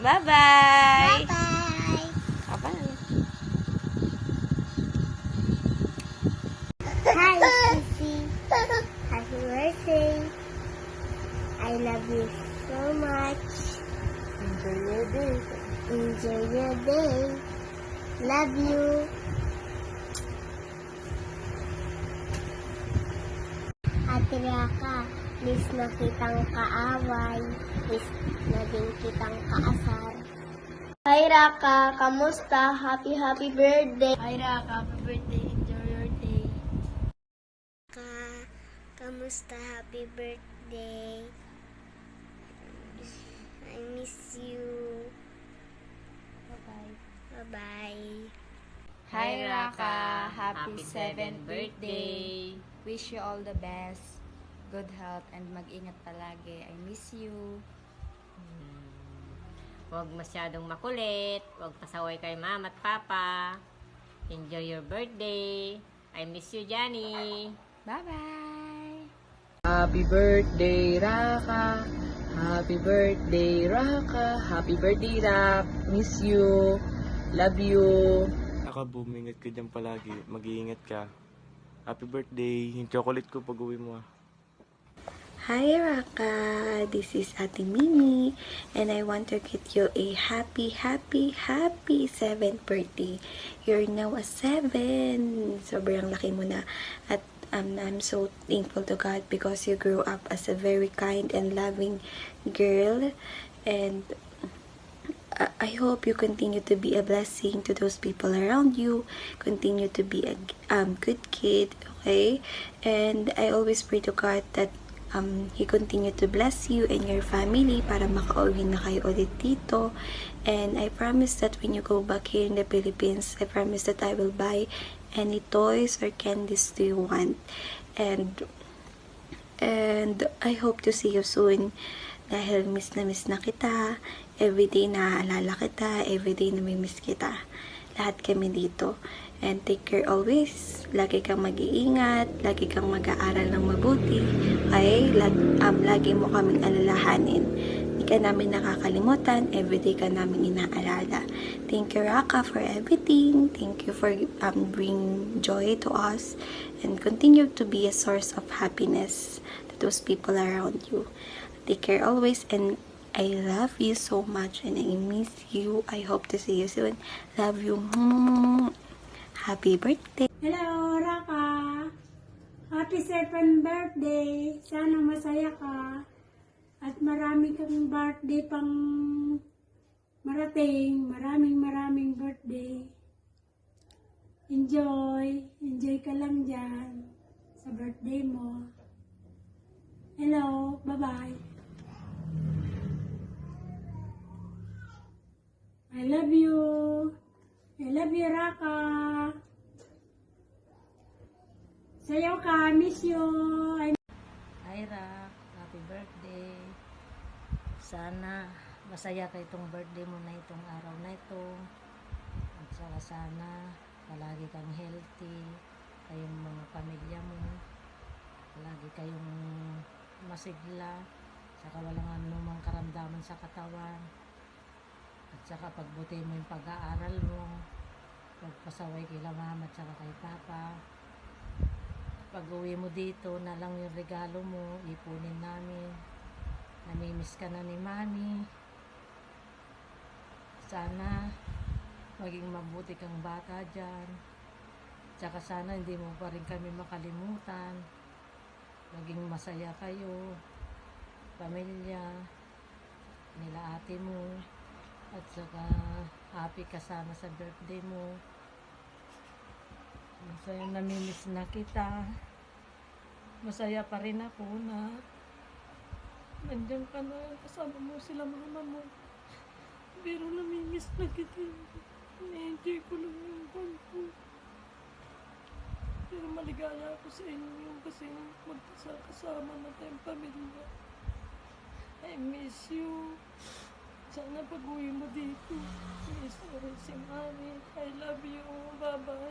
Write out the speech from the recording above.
Bye-bye! Bye-bye! Bye-bye! Hi, Sissy. Happy birthday. I love you so much. Enjoy your day. Enjoy your day. Love you. Ate Raka, please na kitang kaaway. Please na din kitang kaasar. Hi Raka, kamusta? Happy birthday. Hi Raka, happy birthday. Enjoy your day. Raka, kamusta? Happy birthday. I miss you. Bye-bye. Bye-bye. Hi, Raka! Happy 7th birthday! Wish you all the best. Good health and mag-ingat palagi. I miss you. Huwag masyadong makulit. Huwag pasaway kay mama at papa. Enjoy your birthday. I miss you, Johnny. Bye-bye! Happy birthday, Raka! Happy birthday, Raka! Happy birthday, Rak! Miss you! Love you! Raka, bumingat ka dyan palagi. Mag-iingat ka. Happy birthday. Yung chocolate ko pag uwi mo. Hi Raka, this is Ate Mimi and I want to get you a happy 7th birthday. You're now a 7. Sobrang laki mo na at I'm so thankful to God because you grew up as a very kind and loving girl, and I hope you continue to be a blessing to those people around you. Continue to be a good kid, okay? And I always pray to God that He continue to bless you and your family para makauwi na kayo ulit dito. And I promise that when you go back here in the Philippines, I promise that I will buy any toys or candies do you want. And I hope to see you soon. Dahil miss na kita. Everyday naaalala kita. Everyday namimiss kita. Lahat kami dito. And take care always. Lagi kang mag-iingat. Lagi kang mag-aaral ng mabuti. Okay? Lagi mo kaming alalahanin. Hindi ka namin nakakalimutan. Everyday ka namin inaalala. Thank you, Raka, for everything. Thank you for bringing joy to us. And continue to be a source of happiness to those people around you. Take care always. And I love you so much. And I miss you. I hope to see you soon. Love you. Happy birthday! Hello, Raka. Happy 7th birthday. Sana masaya ka. At marami kang birthday pang marating. Maraming birthday. Enjoy. Enjoy ka lang dyan sa birthday mo. Hello. Bye-bye. I love you. I love you, Raka. Sayaw ka. Miss you. Hi Rak, happy birthday. Sana masaya ka itong birthday mo na itong araw na ito. At saka sana palagi kang healthy, kayong mga pamilya mo. Palagi kayong masigla, saka walang anumang karamdaman sa katawan. At saka pagbuti mo yung pag-aaral mo. Pagpasaway kila mama at saka kay papa. Pag uwi mo dito na lang yung regalo mo, ipunin namin. Namimiss ka na ni mami. Sana maging mabuti kang bata dyan. Tsaka sana hindi mo pa rin kami makalimutan. Maging masaya kayo, pamilya, nila ate mo. At saka happy ka sana sa birthday mo. Masaya, namimiss na kita. Masaya pa rin ako na nandiyan ka na, kasama mo sila mama mo. Pero namimiss na kita. Na-enjoy ko lang yung pagpo. Pero maligaya ako sa inyo kasi magkasama na tayong pamilya. I miss you. Sana pag-uwi mo dito. Miss si mami. I love you. Bye-bye.